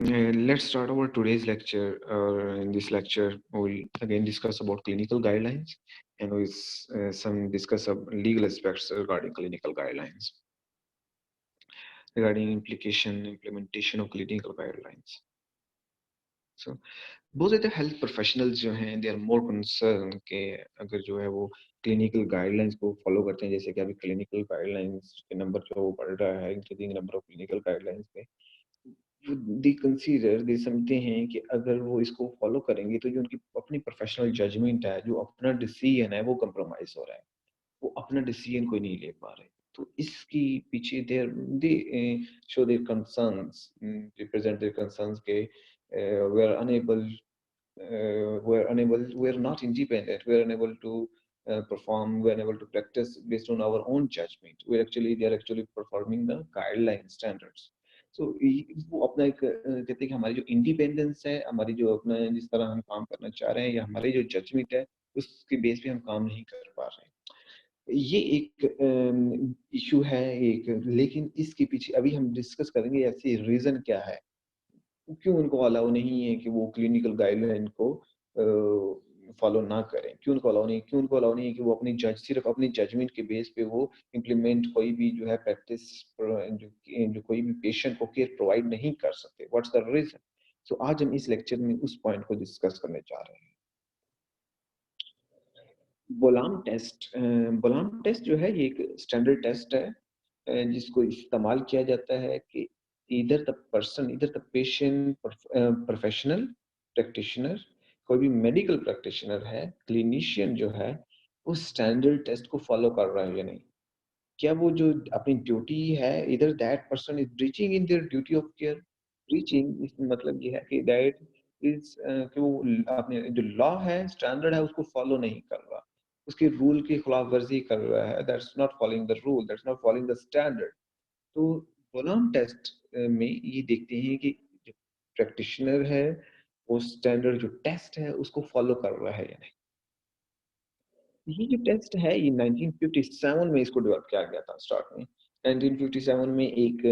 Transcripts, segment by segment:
Let's start our today's lecture. In this lecture, we'll again discuss about clinical guidelines and with some discuss of legal aspects regarding clinical guidelines, regarding implementation of clinical guidelines. So बहुत ज़्यादा health professionals जो हैं they are more concern कि अगर जो है वो clinical guidelines को फॉलो करते हैं, जैसे कि अभी क्लिनिकल गाइडलाइंस के नंबर जो है वो बढ़ रहा है, increasing number of clinical guidelines पे दे कंसीडर दे समझते हैं कि अगर वो इसको फॉलो करेंगे तो जो उनकी अपनी प्रोफेशनल जजमेंट है, जो अपना डिसीजन है, वो कंप्रोमाइज हो रहा है, वो अपना डिसीजन कोई नहीं ले पा रहे। तो इसकी पीछे there they show their concerns, represent their concerns के we are unable we're not independent, we're unable to perform, we're unable to practice based on our own judgment, they are actually performing the guideline standards. So वो अपना एक कहते हैं कि हमारी जो independence है, हमारी जो अपना जिस तरह हम काम करना चाह रहे हैं या हमारी जो जजमेंट है, उसके बेस पे हम काम नहीं कर पा रहे हैं। ये एक इशू है एक, लेकिन इसके पीछे अभी हम डिस्कस करेंगे ऐसे रीजन क्या है, क्यों उनको अलाउ नहीं है कि वो क्लिनिकल गाइडलाइन को फॉलो ना करें, क्यों उनको अलाउ नहीं है कि वो अपनी जज सिर्फ अपनी जजमेंट के बेस पे वो इम्प्लीमेंट कोई भी जो है प्रैक्टिस जो कोई भी पेशेंट को केयर प्रोवाइड नहीं कर सकते, व्हाट्स द रीजन। सो आज हम इस लेक्चर में उस पॉइंट को डिस्कस करने जा रहे हैं। बोलाम टेस्ट जो है ये एक स्टैंडर्ड टेस्ट है जिसको इस्तेमाल किया जाता है कि इधर द पेशेंट प्रोफेशनल प्रैक्टिशनर, कोई भी मेडिकल प्रैक्टिशनर है, क्लिनिशियन जो है, उस स्टैंडर्ड टेस्ट को फॉलो कर रहा है या नहीं। क्या वो जो अपनी ड्यूटी है, इधर that person is breaching in their duty of care. Breaching इसमें मतलब ये है कि दैट इज कि वो अपने जो लॉ है, स्टैंडर्ड है, उसको फॉलो नहीं कर रहा, उसके रूल की खिलाफ वर्जी कर रहा है, that's not following the rule, that's not following the standard. तो बोलाम टेस्ट में ये देखते हैं कि जो प्रैक्टिशनर है वो स्टैंडर्ड जो टेस्ट है उसको फॉलो कर रहा है या नहीं। ये जो टेस्ट है ये 1957 में इसको डेवलप किया गया था स्टार्ट में। 1957 में एक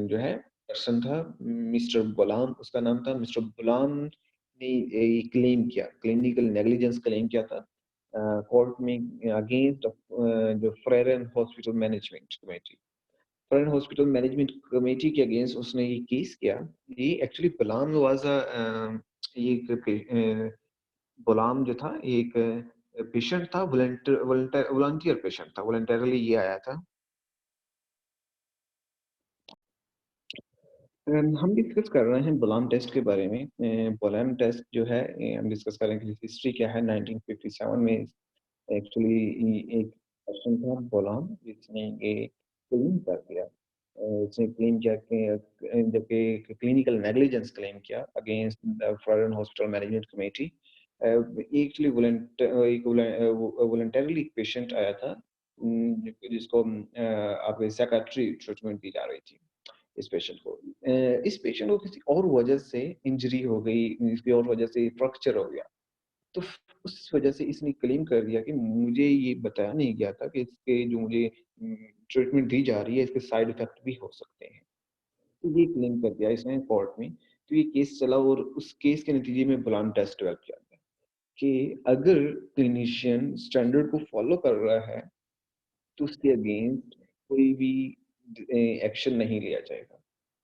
जो है पर्सन था, मिस्टर गुलाम उसका नाम था। मिस्टर गुलाम ने ये क्लेम किया, क्लिनिकल नेग्लिजेंस क्लेम किया था कोर्ट में अगेंस्ट जो फ्रेरन हॉस्पिटल मैनेजमेंट कमेटी। फ्रेरन हॉस्पिटल मैनेजमेंट कमेटी के अगेंस्ट उसने ये केस किया। ये एक्चुअली गुलाम वाज ये गुलाम जो था एक पेशेंट था, वॉलंटियर पेशेंट था, वॉलंटरली ये आया था। हम डिस्कस कर रहे हैं बुलाम टेस्ट के बारे में। बुलाम टेस्ट जो है हम डिस्कस करेंगे कि हिस्ट्री क्या है। 1957 में एक्चुअली एक पर्सन था बुलाम जिसने ये क्लेम कर दिया। इसने क्लेम किया कि जबकि क्लिनिकल नेग्लिजेंस क्लेम किया against the foreign hospital management committee. Actually voluntarily patient आया था, जिसको आपके साइकेट्री ट्रीटमेंट दी जा रही थी इस पेशेंट को। इस पेशेंट को किसी और वजह से इंजरी हो गई, किसी और वजह से फ्रैक्चर हो गया। तो उस वजह से इसने क्लेम कर दिया कि मुझे ये बताया नहीं गया था कि इसके जो मुझे ट्रीटमेंट दी जा रही है इसके साइड इफेक्ट भी हो सकते हैं। तो ये क्लेम कर दिया इसने कोर्ट में। तो ये केस चला और उस केस के नतीजे में बुलान टेस्ट डेवलप किया गया कि अगर क्लिनिशियन स्टैंडर्ड को फॉलो कर रहा है तो उसके अगेंस्ट कोई भी एक्शन नहीं लिया जाएगा।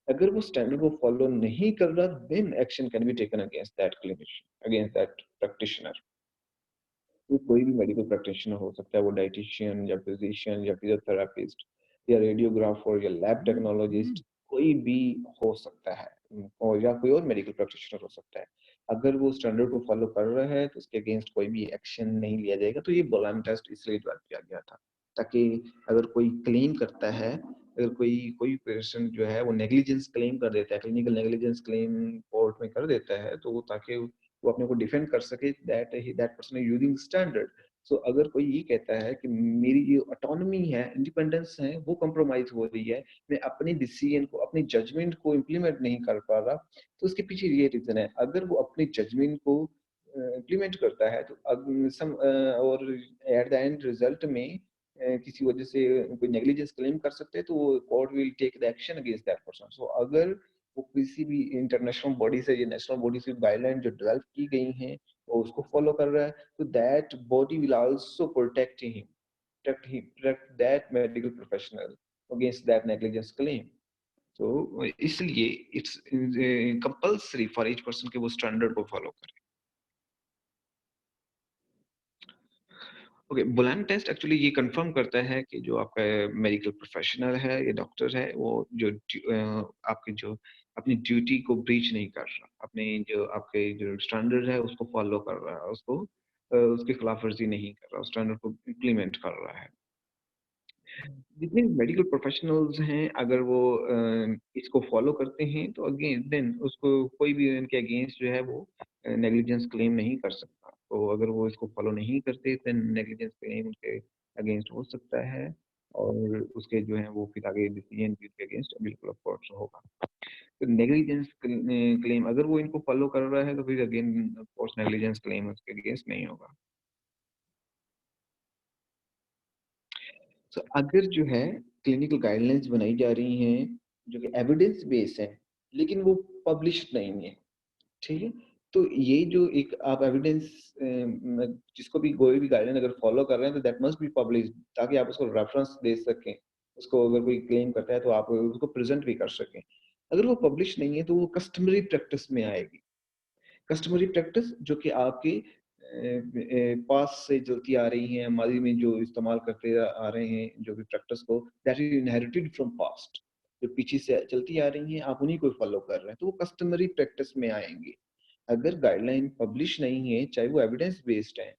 अगर वो स्टैंडर्ड को फॉलो नहीं कर रहा, then action can be taken against that clinician, against that practitioner. वो कोई भी मेडिकल प्रैक्टिशनर हो सकता है, वो डाइटिशियन या फिजिशियन या फिजियोथेरापिस्ट या रेडियोग्राफर या लैब टेक्नोलॉजिस्ट कोई भी हो सकता है, और या कोई और मेडिकल प्रैक्टिशनर हो सकता है। अगर वो स्टैंडर्ड को फॉलो कर रहा है तो उसके अगेंस्ट कोई भी एक्शन नहीं लिया जाएगा। तो ये बोलाम टेस्ट इसलिए डेवलप किया गया था ताकि अगर कोई क्लेम करता है, अगर कोई कोई पेशेंट जो है वो नेग्लिजेंस क्लेम कर देता है, क्लिनिकल नेग्लिजेंस क्लेम कोर्ट में कर देता है, तो वो ताकि वो अपने को डिफेंड कर सके that person is using standard. So अगर कोई ये कहता है कि मेरी जो ऑटोनॉमी है, इंडिपेंडेंस है, वो कॉम्प्रोमाइज हो रही है, मैं अपने डिसीजन को, अपनी जजमेंट को इम्प्लीमेंट नहीं कर पा रहा, तो उसके पीछे ये रीजन है। अगर वो अपनी जजमेंट को इम्प्लीमेंट करता है तो और एट द एंड रिजल्ट में किसी वजह से कोई नेग्लिजेंस क्लेम कर सकते हैं, तो वो court will take the action against that person. So अगर वो किसी भी इंटरनेशनल बॉडी से या नेशनल बॉडी से गाइडलाइन जो डेवलप की गई हैं, वो उसको फॉलो कर रहा है, तो that body will also protect that medical professional against that negligence claim. तो इसलिए it's compulsory for each person कि वो स्टैंडर्ड को फॉलो करे। ओके, बुलान टेस्ट एक्चुअली ये कंफर्म करता है कि जो आपका मेडिकल प्रोफेशनल है या डॉक्टर है, वो आपकी जो अपनी ड्यूटी को ब्रीच नहीं कर रहा, अपने जो आपके जो स्टैंडर्ड है उसको फॉलो कर रहा है, उसको उसकी खिलाफवर्जी नहीं कर रहा, स्टैंडर्ड को इम्प्लीमेंट कर रहा है। जितने भी मेडिकल प्रोफेशनल्स हैं, अगर वो इसको फॉलो करते हैं, तो अगेन देन उसको कोई भी उनके अगेंस्ट जो है वो नेग्लिजेंस क्लेम नहीं कर सकता। तो अगर वो इसको फॉलो नहीं करते, देन नेग्लिजेंस क्लेम उनके अगेंस्ट हो सकता है, और उसके जो है वो फिर आगे डिसीजन भी उसके अगेंस्ट बिल्कुल ऑफ कोर्स होगा। तो नेग्लिजेंस क्लेम अगर वो इनको फॉलो कर रहा है, तो फिर again of course negligence claim उसके अगेंस्ट नहीं होगा। अगर जो है क्लिनिकल गाइडलाइंस बनाई जा रही हैं, जो कि एविडेंस बेस्ड हैं, लेकिन वो पब्लिश्ड नहीं है, ठीक है? तो ये जो एक आप एविडेंस जिसको भी कोई भी गाइडलाइन अगर फॉलो कर रहे हैं, तो दैट मस्ट बी पब्लिश्ड, ताकि आप उसको रेफरेंस दे सकें। उसको अगर कोई क्लेम करता है, तो आप उसको प्रेज़ेंट भी कर सकें। अगर वो पब्लिश नहीं है, तो वो कस्टमरी प्रैक्टिस में आएगी। कस्टमरी प्रैक्टिस जो कि आपके पास से चलती आ रही हैं, माज़ी में जो इस्तेमाल करते आ रहे हैं, जो भी प्रैक्टिस को, that is inherited from past, जो पीछे से चलती आ रही हैं, आप उन्हीं को फॉलो कर रहे हैं, तो वो कस्टमरी प्रैक्टिस में आएँगी। अगर गाइडलाइन पब्लिश नहीं है, चाहे वो एविडेंस बेस्ड है,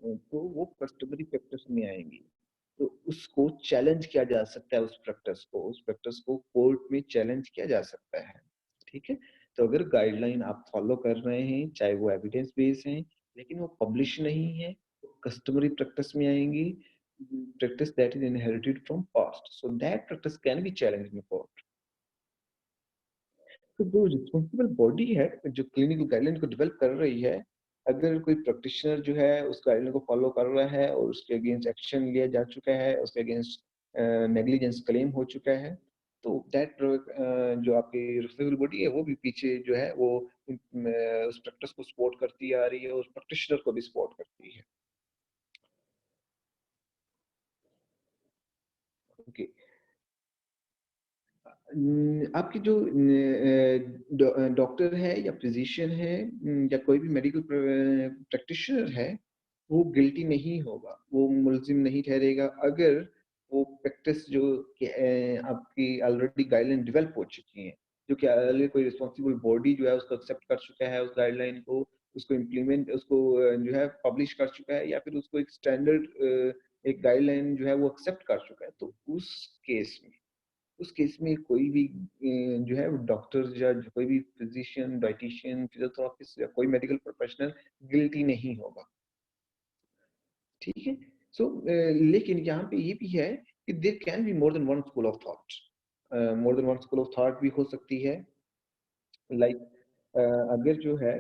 तो वो कस्टमरी प्रैक्टिस में आएँगी। तो उसको चैलेंज किया जा सकता है, उस प्रैक्टिस को कोर्ट में चैलेंज किया जा सकता है। ठीक है? तो अगर गाइडलाइन आप फॉलो कर रहे हैं, चाहे वो एविडेंस बेस्ड हैं, लेकिन वो पब्लिश नहीं है, तो कस्टमरी प्रैक्टिस में आएँगी, practice that is inherited from past, so that practice can be challenged in court. तो जो रिस्पॉन्सिबल बॉडी है, जो क्लिनिकल गाइडलाइन को डेवलप कर रही है, अगर कोई प्रैक्टिशनर जो है उस गाइडलाइन को फॉलो कर रहा है और उसके अगेंस्ट एक्शन लिया जा चुका है, उसके अगेंस्ट नेग्लिजेंस क्लेम हो चुका है, तो दैट जो आपकी रिस्पॉन्सिबल बॉडी है, वो भी पीछे जो है वो उस प्रैक्टिस को सपोर्ट करती आ रही है, उस प्रैक्टिशनर को भी सपोर्ट करती है। ओके। आपकी जो डॉक्टर है या फिजिशियन है, या कोई भी मेडिकल प्रैक्टिशनर है, वो गिल्टी नहीं होगा, वो मुल्ज़िम नहीं ठहरेगा, अगर वो प्रैक्टिस जो कि आपकी ऑलरेडी गाइडलाइन डेवलप हो चुकी हैं, जो कि ऑलरेडी कोई रिस्पॉन्सिबल बॉडी जो है उसको एक्सेप्ट कर चुका है उस गाइडलाइन को, उसको इम्प्लीमेंट उसको जो है पब्लिश कर चुका है, या फिर उसको एक स्टैंडर्ड एक गाइडलाइन जो है वो एक्सेप्ट कर चुका है, तो उस केस में कोई भी जो है डॉक्टर या जो कोई भी फिजिशियन, डायटीशियन, फिजियोथेरेपिस्ट या कोई मेडिकल प्रोफेशनल गिल्टी नहीं होगा, ठीक है? लेकिन यहाँ पे ये भी है कि there can be more than one school of thought, more than one school of thought भी हो सकती है। लाइक अगर जो है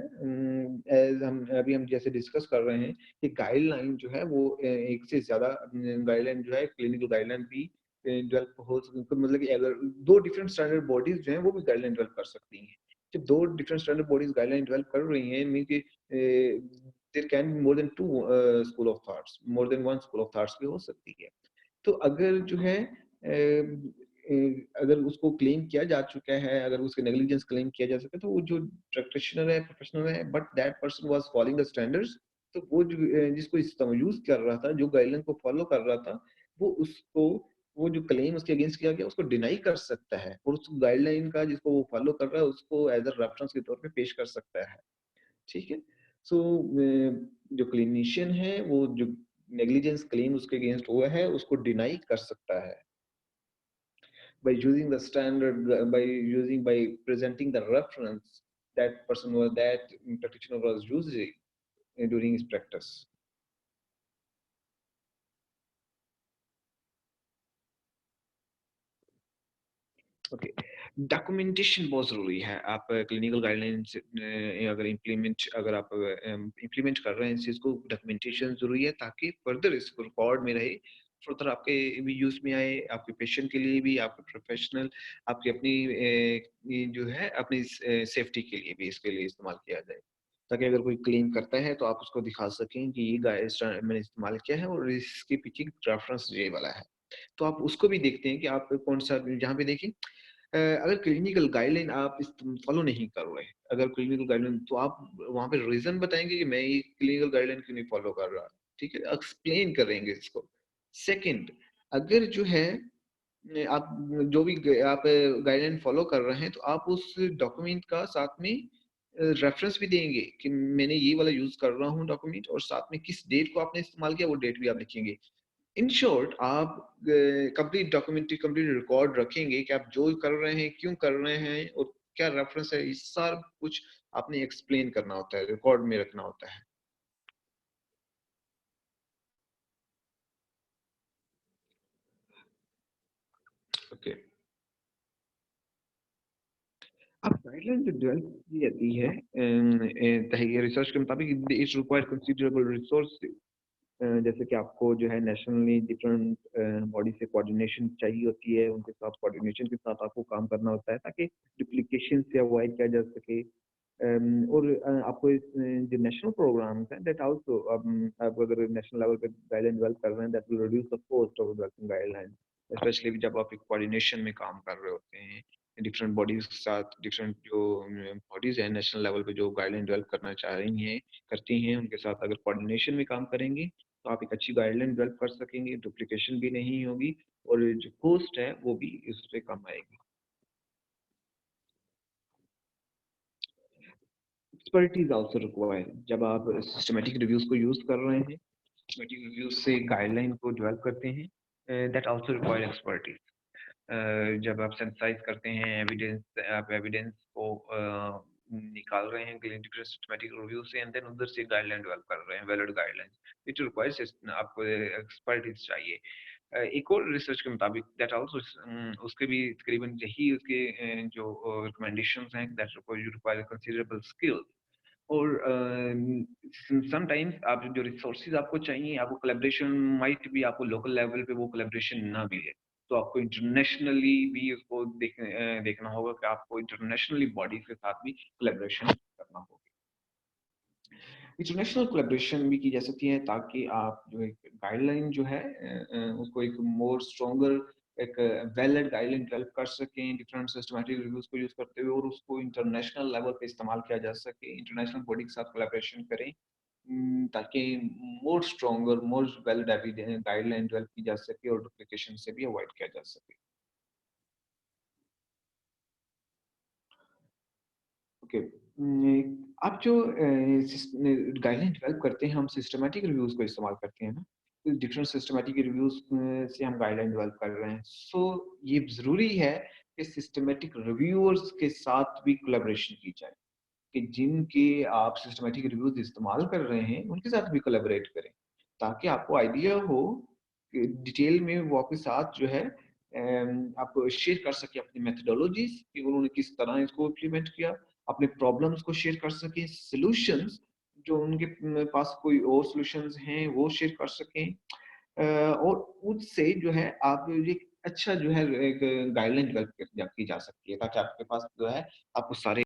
एज़ हम अभी हम जैसे डिस्कस कर रहे हैं कि गाइडलाइन जो है वो एक से ज़्यादा गाइडलाइन जो है क्लिनिकल गाइडलाइन भी डेवलप हो तो मतलब कि अगर 2 डिफरेंट स्टैंडर्ड बॉडीज़ जो हैं वो भी गाइडलाइन डेवलप कर सकती हैं। जब 2 different standard bodies guideline develop कर रही हैं, मीन कि there can be more than 2 school of thoughts, more than 1 school of thoughts भी हो सकती है। तो अगर जो है अगर उसको क्लेम किया जा चुका है, अगर उसके नेग्लिजेंस क्लेम किया जा सके, तो वो जो प्रैक्टिशनर है, प्रोफेशनल है, but that person was following the standards, तो वो जो जिसको यूज़ कर रहा था, जो गाइडलाइन को फॉलो कर रहा था, वो उसको वो जो क्लेम उसके अगेंस्ट किया गया, उसको डिनाई कर सकता है, और उस गाइडलाइन का जिसको वो फॉलो कर रहा है, उसको एज़ अ रेफरेंस के तौर पे पेश कर सकता है। ठीक है? सो जो क्लिनिशियन है, वो जो नेग्लिजेंस क्लेम उसके अगेंस्ट हुआ है, उसको डिनाई कर सकता है। By using the standard, by presenting the reference that person or that practitioner was using during his practice. Okay, documentation बहुत ज़रूरी है। आप क्लिनिकल गाइडलाइंस अगर आप इम्प्लीमेंट कर रहे हैं इस चीज़ को, डॉक्यूमेंटेशन ज़रूरी है, ताकि फर्दर इसको रिकॉर्ड में रहे फर्दर आपके भी यूज़ में आए, आपके पेशेंट के लिए भी, आपके प्रोफ़ेशनल, आपकी अपनी ये जो है अपनी सेफ्टी के लिए भी इसके लिए इस्तेमाल किया जाए। ताकि अगर कोई क्लेम करता है तो आप उसको दिखा सकें कि ये मैंने इस्तेमाल किया है और इसके पीछे रेफ़रेंस ये वाला है। तो आप उसको भी देखते हैं कि आप कौन-सा जहाँ पे देखिए अगर क्लिनिकल गाइडलाइन आप फ़ॉलो नहीं कर रहे हैं, अगर क्लिनिकल गाइडलाइन तो आप वहाँ पे रीज़न बताएँगे कि मैं ये क्लिनिकल गाइडलाइन क्यों नहीं फ़ॉलो कर रहा, ठीक है? एक्सप्लेन करेंगे इसको। सेकंड, अगर जो है आप जो भी आप गाइडलाइन फ़ॉलो कर रहे हैं, तो आप उस डॉक्यूमेंट का साथ में रेफ़रेंस भी देंगे कि मैंने ये वाला यूज़ कर रहा हूँ डॉक्यूमेंट और साथ में किस डेट को आपने इस्तेमाल किया, वो डेट भी आप लिखेंगे। इन शॉर्ट आप कंप्लीट डॉक्यूमेंट्री कंप्लीट रिकॉर्ड रखेंगे कि आप जो कर रहे हैं, क्यों कर रहे हैं और क्या रेफरेंस है, ये सब कुछ आपने एक्सप्लेन करना होता है, रिकॉर्ड में रखना होता है। ओके। अब गाइडलाइन जो डेवलप की जाती है तहकीर रिसर्च के मुताबिक इट्स रिक्वायर कंसीडरेबल रिसोर्सेज जैसे कि आपको जो है नेशनली डिफरेंट बॉडी से कोऑर्डिनेशन चाहिए होती है, उनके साथ कोऑर्डिनेशन के साथ आपको काम करना होता है ताकि डुप्लीकेशन से अवॉइड किया जा सके। और आपको जो नेशनल प्रोग्राम्स हैं दैट आल्सो आप अगर नेशनल लेवल पे गाइडलाइन डेवलप कर रहे हैं that will reduce the cost of developing guideline, specially जब आप एक कोऑर्डिनेशन में काम कर रहे होते हैं डिफरेंट बॉडीज के साथ, डिफरेंट जो बॉडीज हैं नेशनल लेवल पे जो गाइडलाइन डेवलप करना चाह रही हैं, करती हैं, उनके साथ अगर कोऑर्डिनेशन में काम करेंगे तो आप एक अच्छी गाइडलाइन डेवलप कर सकेंगे, डुप्लीकेशन भी नहीं होगी और जो कॉस्ट है वो भी इससे कम आएगी। एक्सपर्टीज आल्सो रिक्वायर्ड जब आप सिस्टमैटिक रिव्यूज को यूज कर रहे हैं, सिस्टमैटिक रिव्यूज से गाइडलाइन को डेवलप करते हैं, दैट आल्सो रिक्वायर एक्सपर्टीज। जब आप सिंथेसाइज करते हैं एविडेंस, आप एविडेंस को निकाल रहे हैं क्लिनिकल सिस्टमैटिक रिव्यू से एंड देन उधर से गाइडलाइन डेवलप कर रहे हैं, वैलिड गाइडलाइंस, इट रिक्वायर्स आपको एक्सपर्टीज चाहिए। एक और रिसर्च के मुताबिक दैट आल्सो उसके भी तकरीबन यही उसके जो रिकमेंडेशंस हैं दैट रिक्वायर कंसीडरेबल स्किल्स और समटाइम्स आप जो रिसोर्सेज आपको चाहिए, आपको कोलैबोरेशन माइट भी आपको लोकल लेवल पे वो कोलैबोरेशन ना मिले, तो आपको इंटरनेशनली भी उसको देखना होगा कि आपको इंटरनेशनली बॉडी के साथ भी कोलैबोरेशन करना होगा। इंटरनेशनल कोलैबोरेशन भी की जा सकती है ताकि आप जो एक गाइडलाइन जो है उसको एक मोर स्ट्रॉन्गर एक वैलिड गाइडलाइन डेवलप कर सकें डिफरेंट सिस्टमैटिक रिव्यूज को यूज करते हुए और उसको इंटरनेशनल लेवल पे इस्तेमाल किया जा सके, इंटरनेशनल बॉडी के साथ कोलैबोरेशन करें ताकि मोर स्ट्रॉन्गर मोर वैलिड गाइडलाइन डेवलप की जा सके और डुप्लीकेशन से भी अवॉइड किया जा सके। ओके। आप जो गाइडलाइन डेवलप करते हैं हम सिस्टमैटिक रिव्यूज को इस्तेमाल करते हैं ना, तो डिफरेंट सिस्टमैटिक रिव्यूज से हम गाइडलाइन डेवलप कर रहे हैं, सो ये जरूरी है कि सिस्टमैटिक रिव्यूअर्स के साथ भी कोलैबोरेशन की जाए कि जिनके आप सिस्टमैटिक रिव्यूज इस्तेमाल कर रहे हैं उनके साथ भी कोलैबोरेट करें ताकि आपको आइडिया हो कि डिटेल में वो आपके साथ जो है आप शेयर कर सके अपनी मेथोडोलॉजीज कि उन्होंने किस तरह इसको इम्प्लीमेंट किया, अपने प्रॉब्लम्स को शेयर कर सकें, सॉल्यूशंस जो उनके पास कोई और सॉल्यूशंस हैं वो शेयर कर सकें और उससे जो है आप एक अच्छा जो है एक गाइडलाइन डेवलप की जा सकती है ताकि आपके पास जो है आपको सारे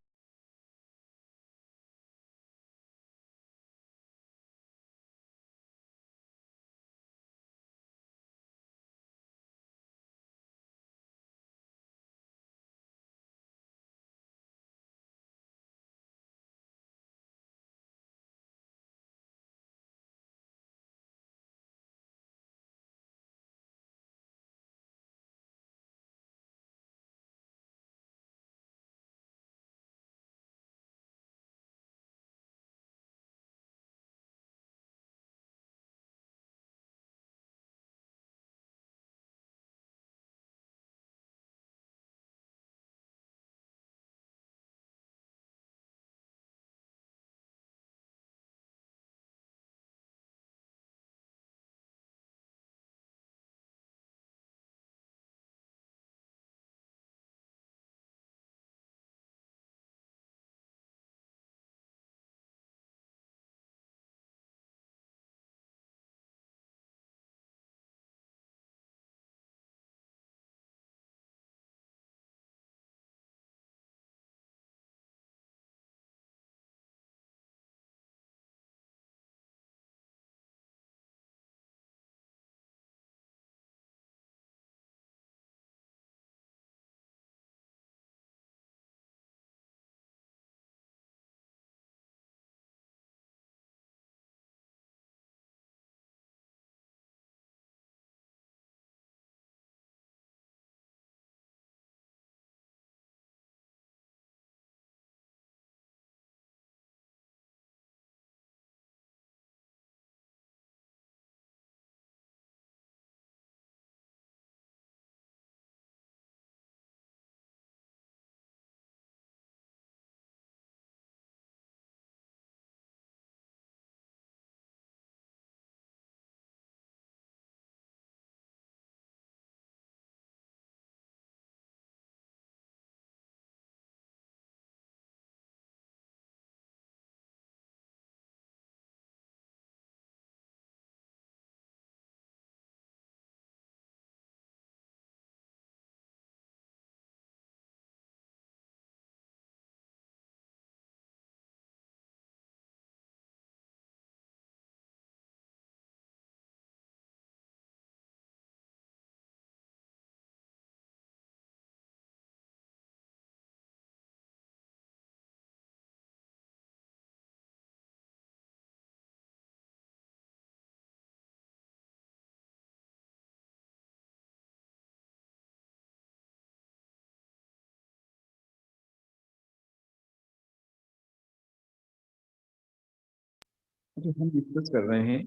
जो हम डिस्कस कर रहे हैं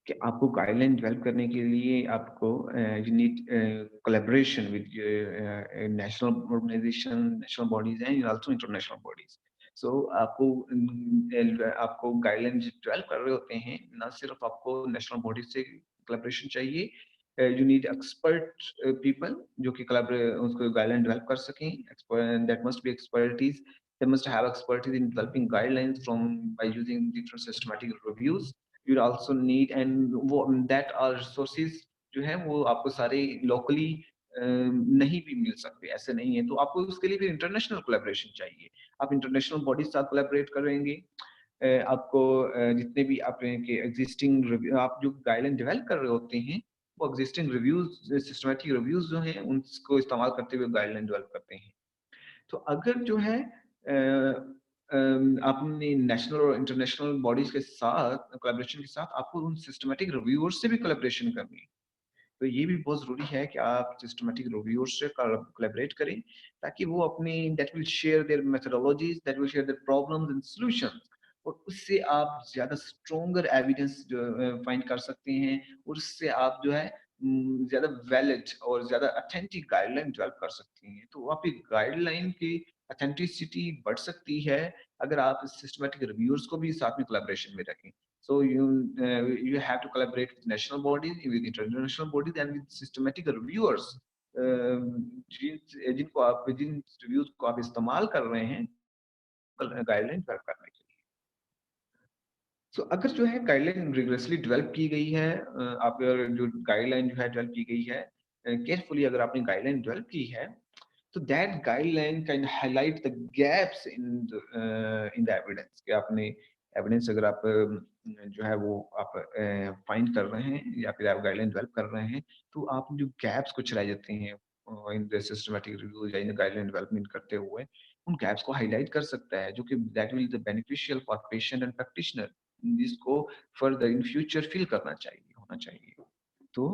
कि आपको गाइडलाइन डेवलप करने के लिए आपको you need collaboration with national organization, national bodies and also international bodies. So आपको आपको गाइडलाइन डेवलप कर रहे होते हैं, ना सिर्फ आपको नेशनल बॉडीज से कोलैबोरेशन चाहिए, यू नीड एक्सपर्ट पीपल जो कि उसको गाइडलाइन डेवलप कर सकें। That must be expertise, they must have expertise in developing guidelines from by using different systematic reviews. You also need and that are resources जो है वो आपको सारे locally नहीं भी मिल सकते, ऐसे नहीं है, तो आपको उसके लिए भी इंटरनेशनल कोलैबोरेशन चाहिए। आप इंटरनेशनल बॉडीज साथ कोलैबोरेट करेंगे, आपको जितने भी आपके एग्जिस्टिंग रिव्यू आप जो गाइडलाइन डेवलप कर रहे होते हैं, वो एग्जिस्टिंग रिव्यूज सिस्टमैटिक रिव्यूज जो हैं उनको इस्तेमाल करते हुए गाइडलाइन डेवलप करते हैं। तो अगर जो है आपने नेशनल और इंटरनेशनल बॉडीज के साथ कोलैबोरेशन के साथ आपको उन सिस्टमैटिक रिव्यूअर्स से भी कोलैबोरेशन करनी है। तो ये भी बहुत ज़रूरी है कि आप सिस्टमैटिक रिव्यूअर्स से कोलैबोरेट करें, ताकि वो अपनी that will share their methodologies, that will share their problems and solutions, और उससे आप ज़्यादा स्ट्रॉन्गर एविडेंस जो फाइंड कर सकते हैं, और उससे आप जो है ज़्यादा वैलिड और ज़्यादा ऑथेंटिक गाइडलाइन डेवलप कर सकते हैं। तो आपकी गाइडलाइन की ऑथेंटिसिटी बढ़ सकती है अगर आप सिस्टमैटिक रिव्यूअर्स को भी साथ में कोलैबोरेशन में रखें। So you have to collaborate with national bodies, with international bodies, and with systematic reviewers. जिनको आप जिन रिव्यूज को आप इस्तेमाल कर रहे हैं गाइडलाइन डेवलप करने के लिए। सो अगर जो है गाइडलाइन रिगरसली डेवलप की गई है, आप जो गाइडलाइन जो है डेवलप की गई है केयरफुली, अगर आपने गाइडलाइन डेवलप की है, तो that guideline can highlight the gaps in the evidence, कि आपने एविडेंस अगर आप जो है वो आप फाइंड कर रहे हैं या फिर आप गाइडलाइन डेवलप कर रहे हैं, तो आप जो गैप्स कुछ रह जाते हैं इन द सिस्टमैटिक रिव्यू या इन गाइडलाइन डेवलपमेंट करते हुए, उन गैप्स को हाइलाइट कर सकता है, जो कि that will the beneficial for patient and practitioner, जिसको फर्दर इन फ्यूचर फील करना चाहिए, होना चाहिए। तो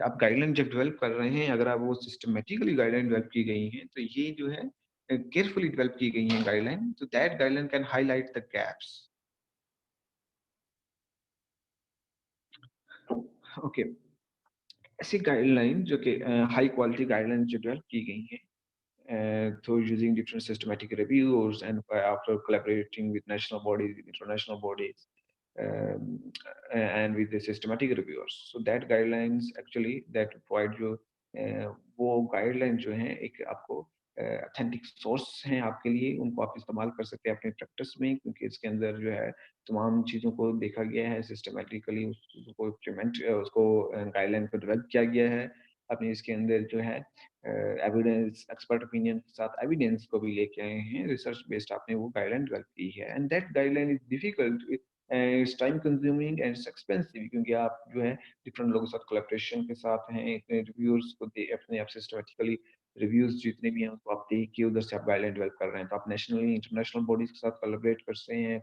आप गाइडलाइन जब डेवलप कर रहे हैं, अगर आप वो सिस्टमैटिकली गाइडलाइन डेवलप की गई हैं, तो ये जो है केयरफुली डेवलप की गई हैं गाइडलाइन, तो that guideline can highlight the gaps. Okay, ऐसी गाइडलाइन जो कि हाई क्वालिटी गाइडलाइन जो डेवलप की गई हैं through using different systematic reviews and after collaborating with national bodies, with international bodies, um, and with the systematic reviewers. So that guidelines actually that provide you वो guideline जो है एक आपको authentic source हैं आपके लिए, उनको आप इस्तेमाल कर सकते हैं अपने प्रैक्टिस में, क्योंकि इसके अंदर जो है तमाम चीज़ों को देखा गया है सिस्टमेटिकली, उसको इम्प्लीमेंट उसको गाइडलाइन को डेवलप किया गया है। आपने इसके अंदर जो है एविडेंस, एक्सपर्ट ओपिनियन के साथ एविडेंस को भी लेके आए हैं, रिसर्च बेस्ड आपने वो गाइडलाइन डेवलप की है, and that guideline is difficult, it's time consuming and it's expensive, क्योंकि आप जो है डिफरेंट लोगों के साथ कोलैबोरेशन के साथ हैं, इतने रिव्यूअर्स को अपने आप सिस्टमैटिकली रिव्यूज जितने भी हैं उसको आप देख के उधर से आप गाइडलाइन डेवलप कर रहे हैं, तो आप नेशनली इंटरनेशनल बॉडीज के साथ कोलैबोरेट करते हैं,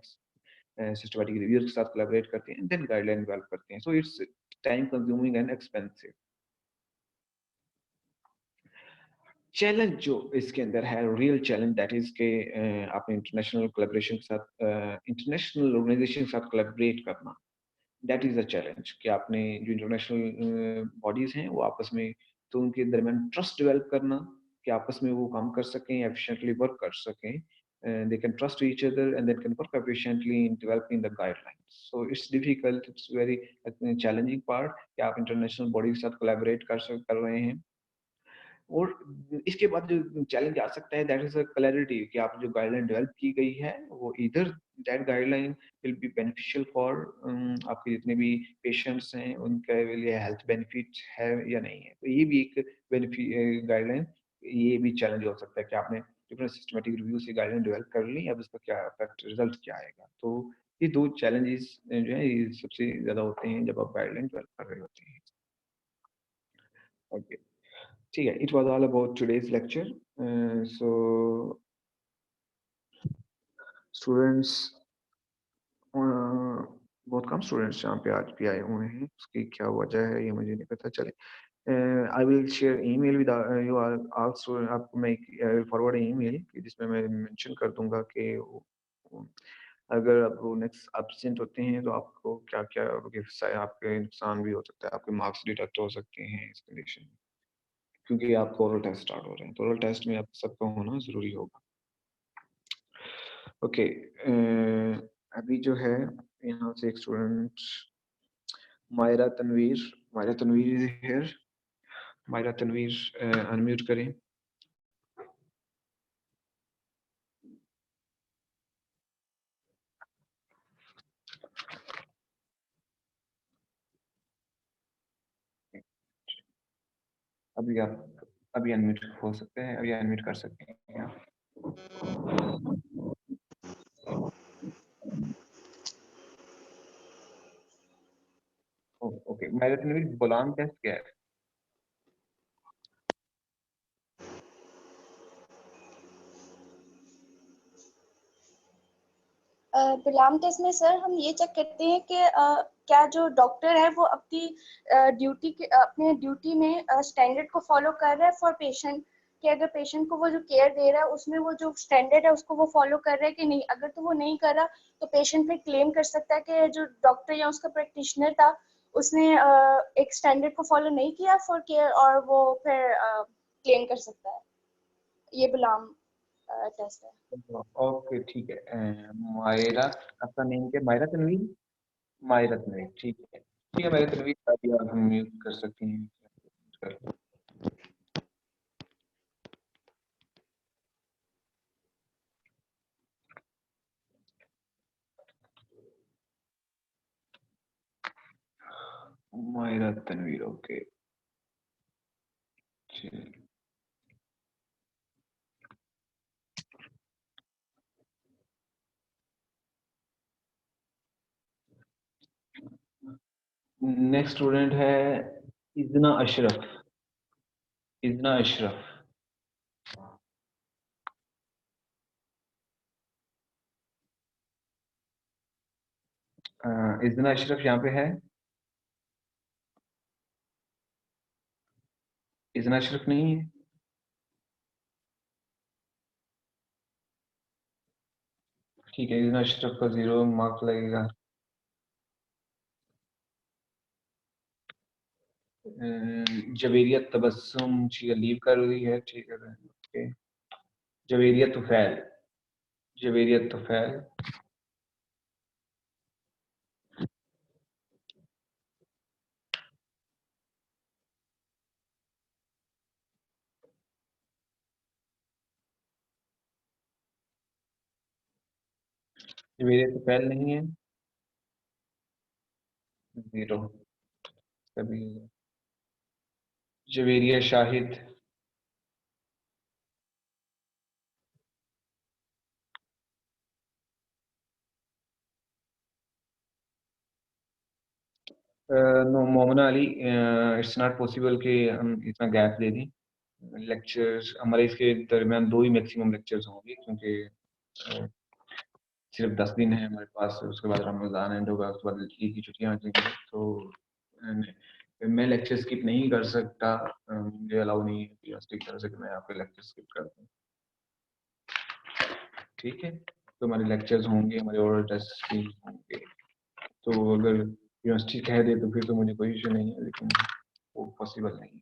सिस्टमैटिक रिव्यूअर्स के साथ कोलैबोरेट करते हैं, देन गाइडलाइन डेवलप करते हैं, so it's time consuming and expensive. Challenge जो इसके अंदर है, रियल चैलेंज दैट इज के आपने इंटरनेशनल कोलैबोरेशन के साथ इंटरनेशनल ऑर्गेनाइजेशन के साथ कोलैबोरेट करना, दैट इज अ चैलेंज, कि आपने जो इंटरनेशनल बॉडीज हैं वो आपस में, तो उनके दरमियान ट्रस्ट डेवलप करना, कि आपस में वो काम कर सकें, एफिशिएंटली वर्क कर सकें, they can trust each other and they can work efficiently in developing the guidelines. So it's difficult, it's very challenging part कि आप इंटरनेशनल बॉडी के साथ कोलैबोरेट कर रहे हैं, और इसके बाद जो चैलेंज आ सकता है दैट इज अ क्लैरिटी, कि आप जो गाइडलाइन डेवलप की गई है वो इधर that guideline will be beneficial for आपके जितने भी पेशेंट्स हैं उनके लिए हेल्थ बेनिफिट है या नहीं है, तो ये भी एक बेनिफिट गाइडलाइन, ये भी चैलेंज हो सकता है कि आपने डिफरेंट सिस्टमेटिक रिव्यू से गाइडलाइन डेवलप कर ली, अब इसका क्या इफेक्ट रिजल्ट क्या आएगा, तो ये दो चैलेंजेस जो है ये सबसे ज्यादा होते हैं जब आप गाइडलाइन डेवलप कर रहे होते हैं। ओके, ठीक है, it was all about today's lecture. So students, बहुत कम स्टूडेंट्स यहाँ पे आज भी आए हुए हैं, उसकी क्या वजह है ये मुझे नहीं पता चले। I will share email with you also, आपको मैं फॉरवर्ड ईमेल जिसमें मैं मेंशन कर दूंगा कि अगर आप वो नेक्स्ट एब्सेंट होते हैं तो आपको क्या-क्या आपके नुकसान भी हो सकता है, आपके मार्क्स डिडक्ट हो सकते हैं इस कंडीशन में। क्योंकि आपका ओरल टेस्ट स्टार्ट हो रहे हैं, तो ओरल टेस्ट में आप सबका होना ज़रूरी होगा। ओके अभी जो है यहाँ से एक student Maira Tanveer is here. Maira Tanveer unmute करें। आप अभी अनम्यूट हो सकते हैं, अभी अनम्यूट कर सकते हैं आप। ओके मायरा तनवीर बुलान टेस्ट क्या है? बिलाम टेस्ट में सर हम ये चेक करते हैं कि क्या जो डॉक्टर है वो अपनी अपने ड्यूटी में स्टैंडर्ड को फॉलो कर रहा है फॉर पेशेंट, कि अगर पेशेंट को वो जो केयर दे रहा है उसमें वो जो स्टैंडर्ड है उसको वो फॉलो कर रहा है कि नहीं। अगर तो वो नहीं कर रहा तो पेशेंट फिर क्लेम कर सकता है कि जो डॉक्टर या उसका प्रैक्टिशनर था उसने एक स्टैंडर्ड को फॉलो नहीं किया फॉर केयर, और वो फिर क्लेम कर सकता है। ये बिलाम टेस्ट है। ओके ठीक है मायरा आपका नेम क्या है? मायरा तनवीर। मायरा तनवीर ठीक है मायरा तनवीर अभी आप म्यूट कर सकती हैं। कर- Maira Tanveer okay next student है इजना अशरफ। इजना अशरफ इजना अशरफ यहाँ पे है। इजना अशरफ नहीं है। ठीक है इजना अशरफ का 0 मार्क लगेगा। जवेरियत तबस्सुम लीव कर रही है ठीक है ओके। जवेरियत तुफैल जवेरियत तुफैल जवेरियत तुफैल नहीं है। 0 कभी। Javeria Shahid no Momna Ali it's not possible कि हम इतना गैप दे दें। लेक्चर्स हमारे इसके दरमियान 2 ही मैक्सिमम लेक्चर्स होंगे क्योंकि अ, सिर्फ 10 दिन है हमारे पास। उसके बाद रमजान एंड होगा, उसके बाद ईद की छुट्टियां आ जाएंगी तो मैं लेक्चर स्किप नहीं कर सकता। मुझे अलाउ नहीं है यूनिवर्सिटी की तरफ से कि मैं आपके लेक्चर स्किप कर दूं। ठीक है तो हमारे लेक्चर्स होंगे, हमारे ओरल टेस्ट भी होंगे। तो अगर यूनिवर्सिटी कह दे तो फिर तो मुझे कोई इशू नहीं है, लेकिन वो पॉसिबल नहीं है।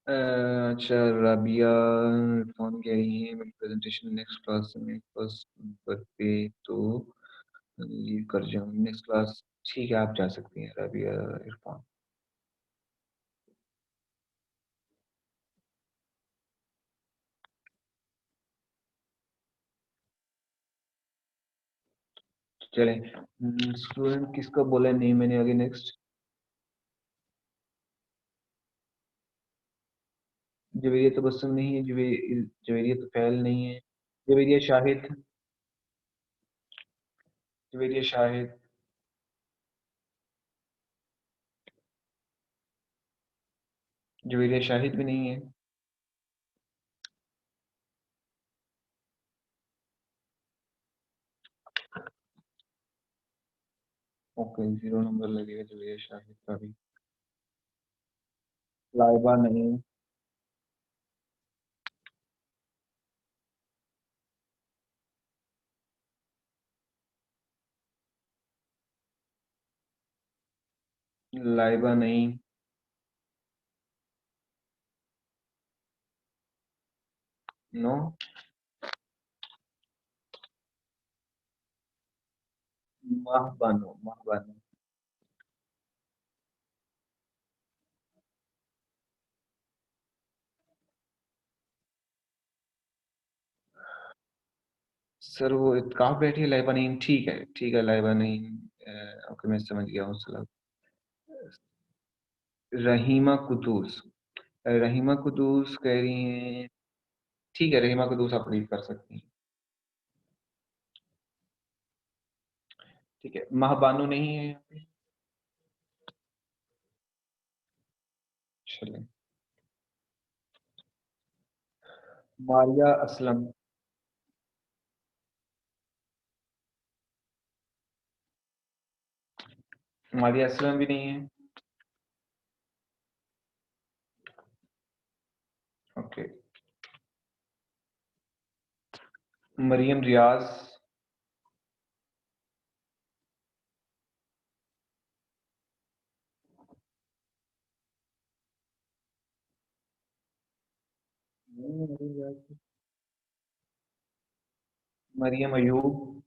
अच्छा राबिया फोन कह रही है मेरी प्रेजेंटेशन नेक्स्ट क्लास में फर्स्ट नंबर पे तो लीव कर जाऊँ नेक्स्ट क्लास। ठीक है आप जा सकती हैं राबिया इरफान। चलें स्टूडेंट किसका बोला नहीं मैंने आगे नेक्स्ट। जवेरिया तबस्सुम नहीं है। जवेरिया तो फैल नहीं है। जवेरिया शाहिद जवेरिया शाहिद जवेरिया शाहिद भी नहीं है। ओके 0 नंबर लगेगा जवेरिया शाहिद का भी। लाइबा नहीं। लाइबा नहीं। नो। महबानो, महबानो। सर वो कहाँ बैठी है लाइबा नहीं, ठीक है ठीक है, लाइबा नहीं। ओके मैं समझ गया हूँ सर। रहीमा कुदूस। रहीमा कुदूस कह रही हैं। ठीक है, रहीमा कुदूस आप रीड कर सकती हैं। ठीक है, महबानो नहीं है यहाँ पे। चलिए। मारिया असलम। मारिया असलम भी नहीं है। ओके। मरियम रियाज। मरियम रियाज। मरियम अयूब।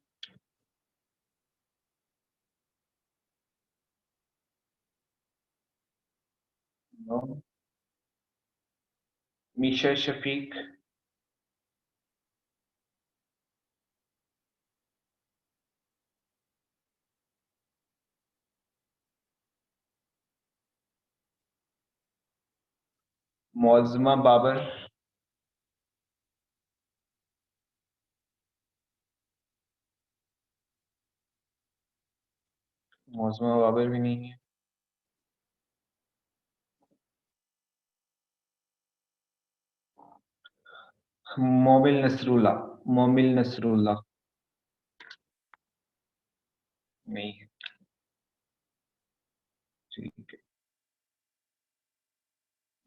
नो। मीशा शफीक। मौजमा बाबर। मौजमा बाबर भी नहीं है। मोमिल नसरुल्ला। मोमिल नसरुल्ला। नहीं है। ठीक है।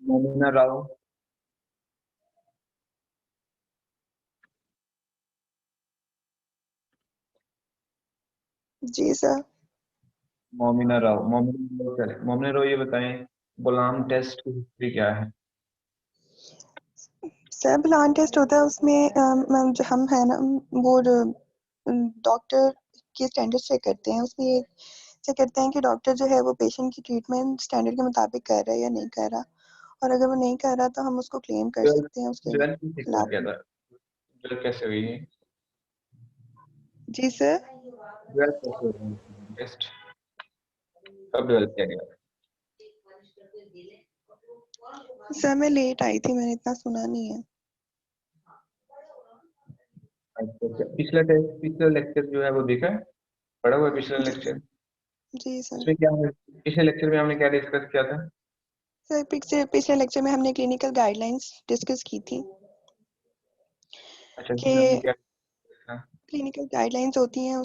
मोमिना राव। जी सर। मोमिना राव। मोमिना राव चले। मोमिना राव ये बताएं, गुलाम टेस्ट की हिस्ट्री क्या है? सर प्लान टेस्ट होता है उसमें जो हम है ना वो डॉक्टर के स्टैंडर्ड चेक करते हैं। उसमें ये चेक करते हैं कि डॉक्टर जो है वो पेशेंट की ट्रीटमेंट स्टैंडर्ड के मुताबिक कर रहा है या नहीं कर रहा, और अगर वो नहीं कर रहा तो हम उसको क्लेम कर सकते हैं उसके ज्वेल किसने खिलाफ। किया था? ज्वेल कैसे हुई है? जी सर। ज्वेल कैसे हुई है? टेस्ट कब डेवलप किया गया? सर मैं लेट आई थी, मैंने इतना सुना नहीं है। अच्छा अच्छा, पिछला टेस्ट, पिछला लेक्चर जो है वो देखा है? पढ़ा हुआ है पिछला जी लेक्चर? जी सर। उसमें क्या है, पिछले लेक्चर में हमने क्या डिस्कस किया था? सर पिछले पिछले लेक्चर में हमने क्लिनिकल गाइडलाइंस डिस्कस की थी अच्छा, कि इसमें हमने क्या देखा? क्लिनिकल गाइडलाइंस होती हैं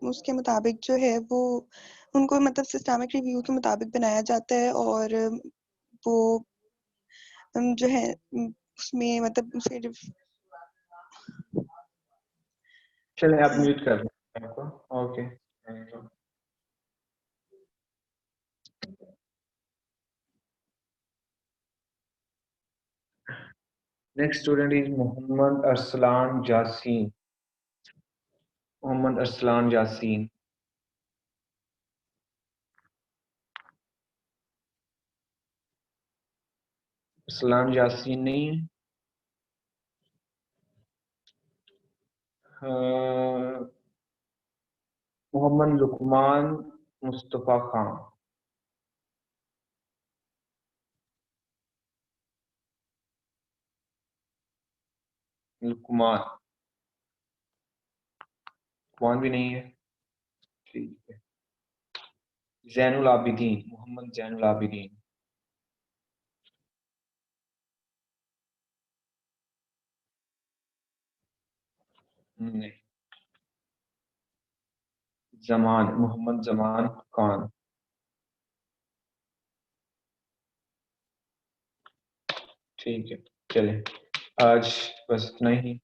उसके मुताबिक जो है वो उनको मतलब सिस्टमिक रिव्यू के मुताबिक बनाया जाता है, और वो जो है उसमें मतलब फिर चलिए आप म्यूट कर दें आपको। Okay. Next student is Mohammad Arsalan Jasin. Mohammad Arsalan Jasin. Arsalan Jasin नहीं है। मोहम्मद लुकमान मुस्तफ़ा खान। लुकमान। लुकमान भी नहीं है। ठीक है। जैनुल आबिदीन, मोहम्मद जैनुल आबिदीन। नहीं। जमान, मोहम्मद जमान खान। ठीक है, चले आज बस इतना ही।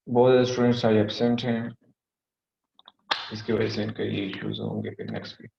बहुत स्टूडेंट्स आज एब्सेंट हैं, इसकी वजह से इनके ये इश्यूज होंगे फिर नेक्स्ट वीक।